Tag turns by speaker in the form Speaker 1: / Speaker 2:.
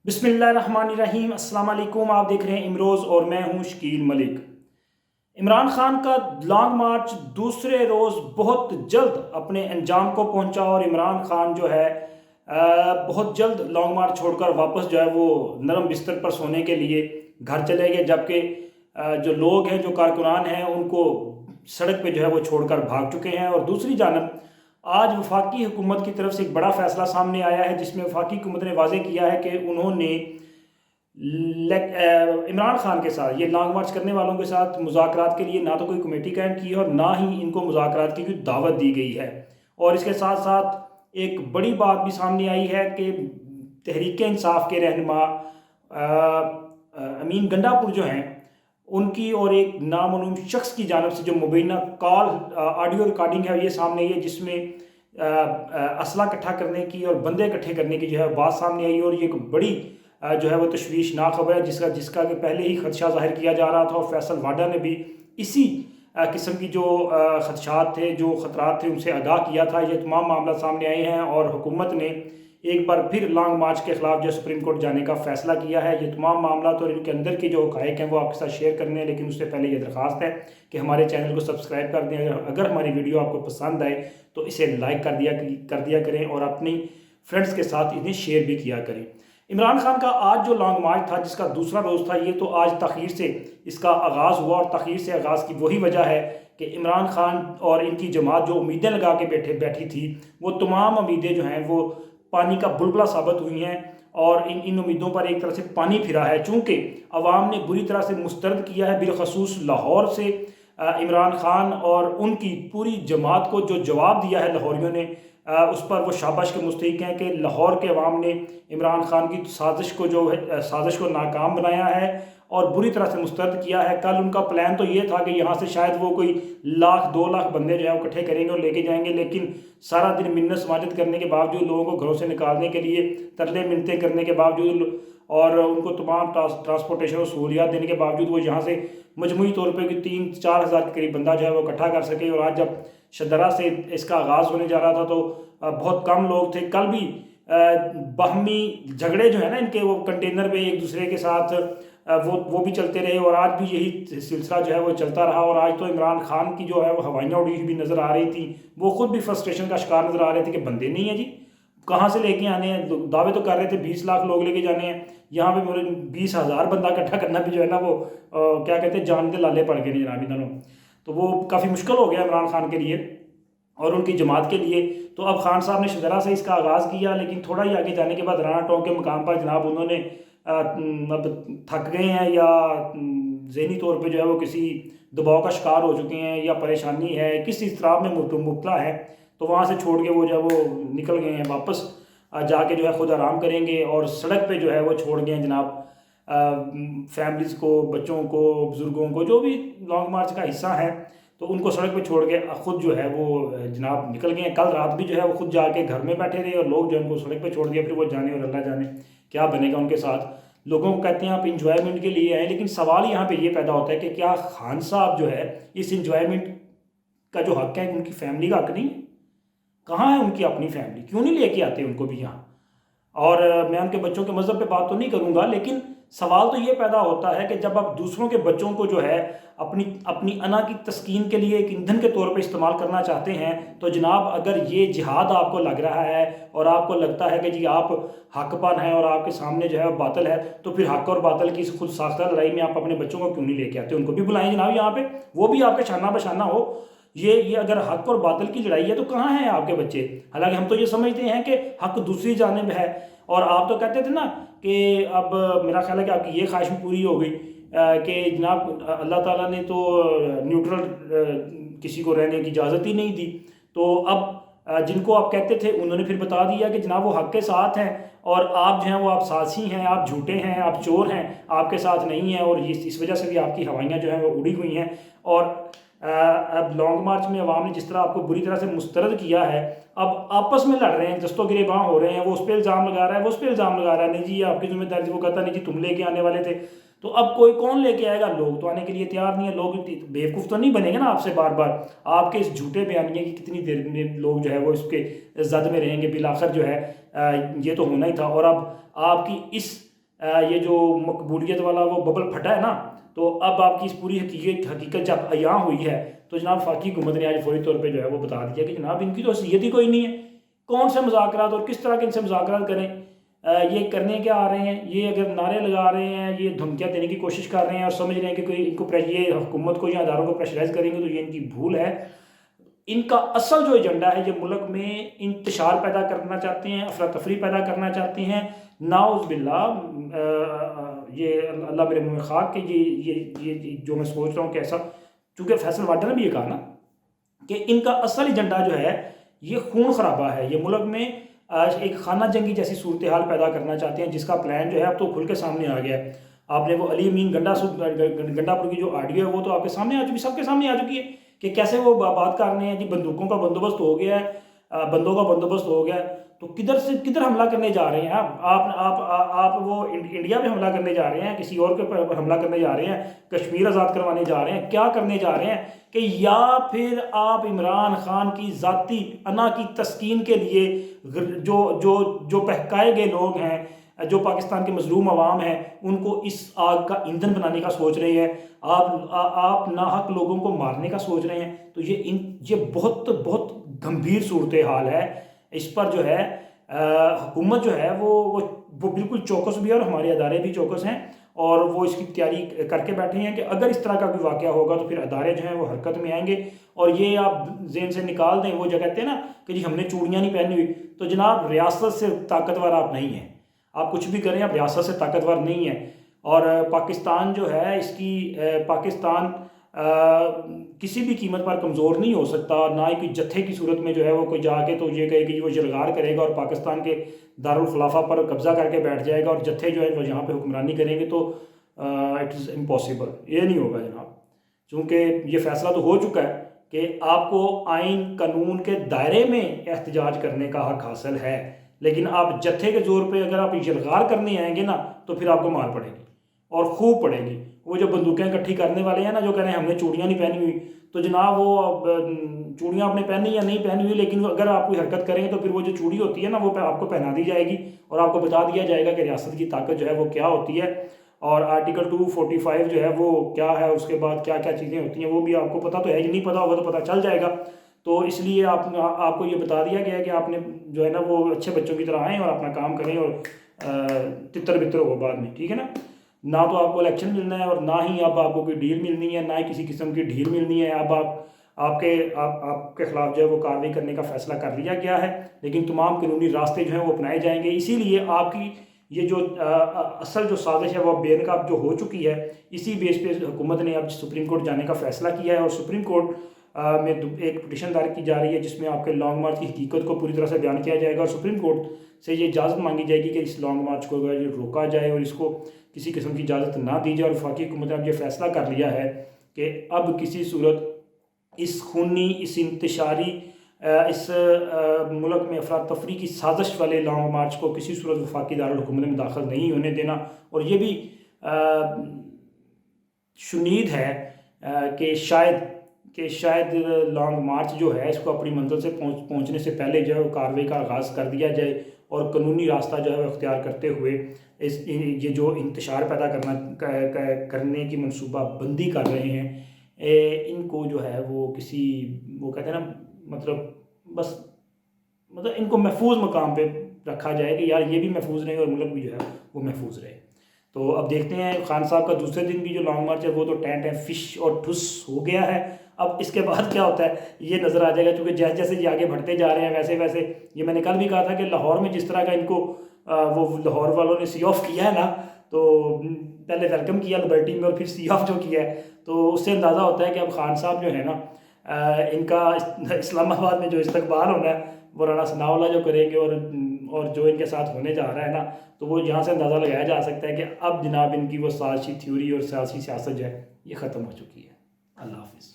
Speaker 1: बिस्मिल्लाहिर्रहमानिर्रहीम। अस्सलाम वालेकुम। आप देख रहे हैं इमरोज़ और मैं हूं शकील मलिक। इमरान खान का लॉन्ग मार्च दूसरे रोज़ बहुत जल्द अपने अंजाम को पहुंचा और इमरान खान जो है बहुत जल्द लॉन्ग मार्च छोड़कर वापस जो है वो नरम बिस्तर पर सोने के लिए घर चले गए, जबकि जो लोग हैं, जो कारकुनान हैं, उनको सड़क पे जो है वो छोड़कर भाग चुके हैं। और दूसरी जानब आज वफाकी हुकूमत की तरफ से एक बड़ा फैसला सामने आया है, जिसमें वफाकी हुकूमत ने वाज़ेह किया है कि उन्होंने इमरान खान के साथ, ये लॉन्ग मार्च करने वालों के साथ मुज़ाकरात के लिए ना तो कोई कमेटी कायम की है और ना ही इनको मुज़ाकरात की कोई दावत दी गई है। और इसके साथ साथ एक बड़ी बात भी सामने आई है कि तहरीक इंसाफ के रहनुमा अमीन गंडापुर जो हैं, उनकी और एक नामालूम शख्स की जानब से जो मुबैना कॉल ऑडियो रिकॉर्डिंग है ये सामने आई है, जिसमें असला इकट्ठा करने की और बंदे इकट्ठे करने की जो है बात सामने आई। और ये एक बड़ी जो है वो तशवीशनाक खबर है, जिसका कि पहले ही खदशा जाहिर किया जा रहा था और फैसल वाडा ने भी इसी किस्म की जो खदशात थे, जो ख़तरात थे, उनसे आगाह किया था। ये तमाम मामला सामने आए हैं और हुकूमत ने एक बार फिर लॉन्ग मार्च के ख़िलाफ़ जो सुप्रीम कोर्ट जाने का फ़ैसला किया है। ये तमाम मामला और इनके अंदर के जो हक़ाइक़ हैं वो आपके साथ शेयर करने हैं, लेकिन उससे पहले ये दरख्वास्त है कि हमारे चैनल को सब्सक्राइब कर दें। अगर हमारी वीडियो आपको पसंद आए तो इसे लाइक कर दिया करें और अपनी फ्रेंड्स के साथ इन्हें शेयर भी किया करें। इमरान खान का आज जो लॉन्ग मार्च था, जिसका दूसरा रोज़ था, ये तो आज तख़ीर से इसका आगाज़ हुआ। और तख़ीर से आगाज़ की वही वजह है कि इमरान खान और इनकी जमात जो उम्मीदें लगा के बैठी थी, वो तमाम उम्मीदें जो हैं वो पानी का बुलबुला साबित हुई हैं और इन उम्मीदों पर एक तरह से पानी फिरा है। चूँकि अवाम ने बुरी तरह से मुस्तरद किया है, बिलखसूस लाहौर से इमरान खान और उनकी पूरी जमात को जो जवाब दिया है लाहौरियों ने, उस पर वो शाबाश के मुस्तहिक हैं कि लाहौर के अवाम ने इमरान खान की साजिश को नाकाम बनाया है और बुरी तरह से मुस्तरद किया है। कल उनका प्लान तो ये था कि यहाँ से शायद वो कोई 1,00,000-2,00,000 बंदे जो है वो इकट्ठे करेंगे और लेके जाएंगे, लेकिन सारा दिन मिन्नत समाजत करने के बावजूद, लोगों को घरों से निकालने के लिए तरले मिन्नतें करने के बावजूद और उनको तमाम ट्रांसपोर्टेशन और सहूलियात देने के बावजूद वो यहाँ से मजमूई तौर पर 3-4 हज़ार के करीब बंदा जो है वो इकट्ठा कर सके। और आज जब शदरा से इसका आगाज़ होने जा रहा था तो बहुत कम लोग थे। कल भी बाहमी झगड़े जो है ना इनके, वो कंटेनर पे एक दूसरे के साथ वो भी चलते रहे और आज भी यही सिलसिला जो है वो चलता रहा। और आज तो इमरान खान की जो है वो हवाइयाँ उड़ी हुई भी नज़र आ रही थी, वो खुद भी फ्रस्ट्रेशन का शिकार नज़र आ रहे थे कि बंदे नहीं हैं जी, कहाँ से लेके आने हैं। दावे तो कर रहे थे 20 लाख लोग लेके जाने हैं, यहाँ पे मेरे 20,000 बंदा इकट्ठा करना भी जो है ना वो क्या कहते हैं, जान के लाले पड़ गए जनाब इन्होंने। तो वो काफ़ी मुश्किल हो गया इमरान खान के लिए और उनकी जमात के लिए। तो अब खान साहब ने शजरा से इसका आगाज़ किया, लेकिन थोड़ा ही आगे जाने के बाद राना टोंक के मुकाम पर जनाब उन्होंने अब थक गए हैं या ज़हनी तौर पे जो है वो किसी दबाव का शिकार हो चुके हैं या परेशानी है, किसी इसराब में मुब्तला है, तो वहाँ से छोड़ के वो जो है वो निकल गए हैं। वापस जाके जो है ख़ुद आराम करेंगे और सड़क पे जो है वो छोड़ गए हैं जनाब फैमिलीज़ को, बच्चों को, बुज़ुर्गों को, जो भी लॉन्ग मार्च का हिस्सा है, तो उनको सड़क पे छोड़ के ख़ुद जो है वो जनाब निकल गए हैं। कल रात भी जो है वो खुद जाके घर में बैठे रहे और लोग जो है उनको सड़क पे छोड़ दिया। फिर वो जाने और अल्लाह जाने क्या बनेगा उनके साथ। लोगों को कहते हैं आप इंजॉयमेंट के लिए आए, लेकिन सवाल यहाँ पे ये पैदा होता है कि क्या खान साहब जो है इस इंजॉयमेंट का जो हक़ है उनकी फैमिली का हक़ नहीं है? कहाँ है उनकी अपनी फैमिली? क्यों नहीं लेके आते उनको भी यहाँ? और मैं उनके बच्चों के मज़हब पे बात तो नहीं करूँगा, लेकिन सवाल तो ये पैदा होता है कि जब आप दूसरों के बच्चों को जो है अपनी अना की तस्कीन के लिए एक ईंधन के तौर पे इस्तेमाल करना चाहते हैं, तो जनाब अगर ये जिहाद आपको लग रहा है और आपको लगता है कि जी आप हक़-पान हैं और आपके सामने जो है बातिल है, तो फिर हक़ और बातिल की खुद साख्ता लड़ाई में आप अपने बच्चों को क्यों नहीं लेके आते? उनको भी बुलाएं जनाब यहाँ पे, वो भी आपके शाना बशाना हो। ये अगर हक़ और बातिल की लड़ाई है तो कहाँ हैं आपके बच्चे? हालांकि हम तो ये समझते हैं कि हक़ दूसरी जानिब है और आप तो कहते थे ना कि अब मेरा ख्याल है कि आपकी ये ख्वाहिश भी पूरी हो गई कि जनाब अल्लाह ताला ने तो न्यूट्रल किसी को रहने की इजाज़त ही नहीं दी। तो अब जिनको आप कहते थे उन्होंने फिर बता दिया कि जनाब वो हक़ के साथ हैं और आप जो हैं वो आप साज़ी हैं, आप झूठे हैं, आप चोर हैं, आपके साथ नहीं हैं। और इस वजह से भी आपकी हवाइयाँ जो हैं वो उड़ी हुई हैं। और अब लॉन्ग मार्च में अवाम ने जिस तरह आपको बुरी तरह से मुस्तरद किया है, अब आपस में लड़ रहे हैं, दस्तों गिरेबां हो रहे हैं। वो उस पर इल्ज़ाम लगा रहा है, वो उस पर इल्ज़ाम लगा रहा है, नहीं जी ये आपकी जिम्मेदारी। वो कहता नहीं जी तुम लेके आने वाले थे। तो अब कौन लेके आएगा? लोग तो आने के लिए तैयार नहीं है। लोग बेवकूफ़ तो नहीं बनेंगे ना आपसे बार बार। आपके इस झूठे बयानिए की कितनी देर में लोग जो है वो इसके जद में रहेंगे? बिल आखिर जो है ये तो होना ही था। और अब आपकी इस یہ جو مقبولیت والا وہ ببل پھٹا ہے نا، تو اب آپ کی اس پوری حقیقت جب عیاں ہوئی ہے تو جناب وفاقی حکومت نے آج فوری طور پہ جو ہے وہ بتا دیا کہ جناب ان کی تو حیثیت ہی کوئی نہیں ہے، کون سے مذاکرات اور کس طرح کے ان سے مذاکرات کریں، یہ کرنے کیا آ رہے ہیں، یہ اگر نعرے لگا رہے ہیں، یہ دھمکیاں دینے کی کوشش کر رہے ہیں اور سمجھ رہے ہیں کہ کوئی ان کو یہ حکومت کو یا اداروں کو پریشرائز کریں گے تو یہ ان کی بھول ہے۔ ان کا اصل جو ایجنڈا ہے یہ ملک میں انتشار پیدا کرنا چاہتے ہیں، افراتفری پیدا کرنا چاہتے ہیں، ناؤذ باللہ، یہ اللہ میرے منہ میں خاک کہ یہ جو میں سوچ رہا ہوں کہ ایسا، چونکہ فیصل واڈر نے بھی یہ کہا نا کہ ان کا اصل ایجنڈا جو ہے یہ خون خرابہ ہے، یہ ملک میں ایک خانہ جنگی جیسی صورتحال پیدا کرنا چاہتے ہیں، جس کا پلان جو ہے اب تو کھل کے سامنے آ گیا ہے۔ آپ نے وہ علی امین گنڈا پور کی جو آڈیو ہے وہ تو آپ کے سامنے آ چکی، سب کے سامنے آ چکی ہے کہ کیسے وہ بات کر رہے ہیں جی بندوقوں کا بندوبست ہو گیا ہے، بندوں کا بندوبست ہو گیا ہے، تو کدھر حملہ کرنے جا رہے ہیں آپ وہ انڈیا پہ حملہ کرنے جا رہے ہیں، کسی اور کے پر حملہ کرنے جا رہے ہیں، کشمیر آزاد کروانے جا رہے ہیں، کیا کرنے جا رہے ہیں؟ کہ یا پھر آپ عمران خان کی ذاتی انا کی تسکین کے لیے جو بہکائے گئے لوگ ہیں، جو پاکستان کے مظلوم عوام ہیں، ان کو اس آگ کا ایندھن بنانے کا سوچ رہے ہیں، آپ ناحق لوگوں کو مارنے کا سوچ رہے ہیں، تو یہ بہت بہت گمبھیر صورتحال ہے۔ اس پر جو ہے حکومت جو ہے وہ بالکل چوکس بھی ہے اور ہمارے ادارے بھی چوکس ہیں، اور وہ اس کی تیاری کر کے بیٹھے ہیں کہ اگر اس طرح کا کوئی واقعہ ہوگا تو پھر ادارے جو ہیں وہ حرکت میں آئیں گے۔ اور یہ آپ ذہن سے نکال دیں، وہ جو کہتے ہیں نا کہ جی ہم نے چوڑیاں نہیں پہنی ہوئی، تو جناب ریاست سے طاقتور آپ نہیں ہیں، آپ کچھ بھی کریں آپ ریاست سے طاقتور نہیں ہیں۔ اور پاکستان جو ہے اس کی پاکستان کسی بھی قیمت پر کمزور نہیں ہو سکتا، نہ ہی کوئی جتھے کی صورت میں جو ہے وہ کوئی جا کے تو یہ کہے کہ وہ یلغار کرے گا اور پاکستان کے دارالخلافہ پر قبضہ کر کے بیٹھ جائے گا اور جتھے جو ہے وہ یہاں پہ حکمرانی کریں گے، تو اٹ از امپاسبل، یہ نہیں ہوگا جناب، چونکہ یہ فیصلہ تو ہو چکا ہے کہ آپ کو آئین قانون کے دائرے میں احتجاج کرنے کا حق حاصل ہے، لیکن آپ جتھے کے زور پہ اگر آپ یلغار کرنے آئیں گے نا تو پھر آپ کو مار پڑے گی اور خوب پڑے گی۔ وہ جو بندوقیں اکٹھی کرنے والے ہیں نا، جو کہہ رہے ہیں ہم نے چوڑیاں نہیں پہنی ہوئی، تو جناب وہ چوڑیاں آپ نے پہنی یا نہیں پہنی ہوئی، لیکن اگر آپ کوئی حرکت کریں تو پھر وہ جو چوڑی ہوتی ہے نا وہ آپ کو پہنا دی جائے گی اور آپ کو بتا دیا جائے گا کہ ریاست کی طاقت جو ہے وہ کیا ہوتی ہے، اور آرٹیکل 245 جو ہے وہ کیا ہے، اس کے بعد کیا کیا چیزیں ہوتی ہیں وہ بھی آپ کو پتہ تو ہے، نہیں پتہ ہوگا تو پتہ چل جائے گا۔ تو اس لیے آپ کو یہ بتا دیا گیا کہ آپ نے جو ہے نا وہ اچھے بچوں کی طرح آئیں اور اپنا کام کریں اور تتر بتر ہو بعد میں، ٹھیک ہے نا؟ نہ تو آپ کو الیکشن ملنا ہے اور نہ ہی اب آپ کو کوئی ڈیل ملنی ہے، نہ ہی کسی قسم کی ڈھیل ملنی ہے۔ اب آپ کے خلاف جو ہے وہ کارروائی کرنے کا فیصلہ کر لیا گیا ہے، لیکن تمام قانونی راستے جو ہیں وہ اپنائے جائیں گے۔ اسی لیے آپ کی یہ جو اصل جو سازش ہے وہ بے نقاب جو ہو چکی ہے، اسی بیس پہ حکومت نے اب سپریم کورٹ جانے کا فیصلہ کیا ہے، اور سپریم کورٹ میں ایک پٹیشن دائر کی جا رہی ہے جس میں آپ کے لانگ مارچ کی حقیقت کو پوری طرح سے بیان کیا جائے گا، اور سپریم کورٹ سے یہ اجازت مانگی جائے گی کہ اس لانگ مارچ کو روکا جائے اور اس کو کسی قسم کی اجازت نہ دی جائے۔ اور وفاقی حکومت نے اب یہ فیصلہ کر لیا ہے کہ اب کسی صورت اس خونی، اس انتشاری، اس ملک میں افراتفری کی سازش والے لانگ مارچ کو کسی صورت وفاقی دارالحکومت میں داخل نہیں ہونے دینا، اور یہ بھی شنید ہے کہ شاید لانگ مارچ جو ہے اس کو اپنی منزل سے پہنچنے سے پہلے جو ہے وہ کارروائی کا آغاز کر دیا جائے، اور قانونی راستہ جو ہے وہ اختیار کرتے ہوئے یہ جو انتشار پیدا کرنے کی منصوبہ بندی کر رہے ہیں، ان کو جو ہے وہ وہ کہتے ہیں نا مطلب ان کو محفوظ مقام پہ رکھا جائے کہ یار یہ بھی محفوظ رہے اور ملک بھی جو ہے وہ محفوظ رہے۔ تو اب دیکھتے ہیں خان صاحب کا دوسرے دن بھی جو لانگ مارچ ہے وہ تو ٹین فش اور ٹھس ہو گیا ہے، اب اس کے بعد کیا ہوتا ہے یہ نظر آ جائے گا، کیونکہ جیسے جیسے یہ آگے بڑھتے جا رہے ہیں ویسے یہ میں نے کل بھی کہا تھا کہ لاہور میں جس طرح کا ان کو وہ لاہور والوں نے سی آف کیا ہے نا، تو پہلے ویلکم کیا لبرٹی میں اور پھر سی آف جو کیا ہے، تو اس سے اندازہ ہوتا ہے کہ اب خان صاحب جو ہے نا ان کا اسلام آباد میں جو استقبال ہونا ہے وہ رانا ثناء اللہ جو کریں گے، اور جو ان کے ساتھ ہونے جا رہا ہے نا، تو وہ یہاں سے اندازہ لگایا جا سکتا ہے کہ اب جناب ان کی وہ سازشی تھیوری اور سیاسی سیاست جو ہے یہ ختم ہو چکی ہے۔ اللہ حافظ۔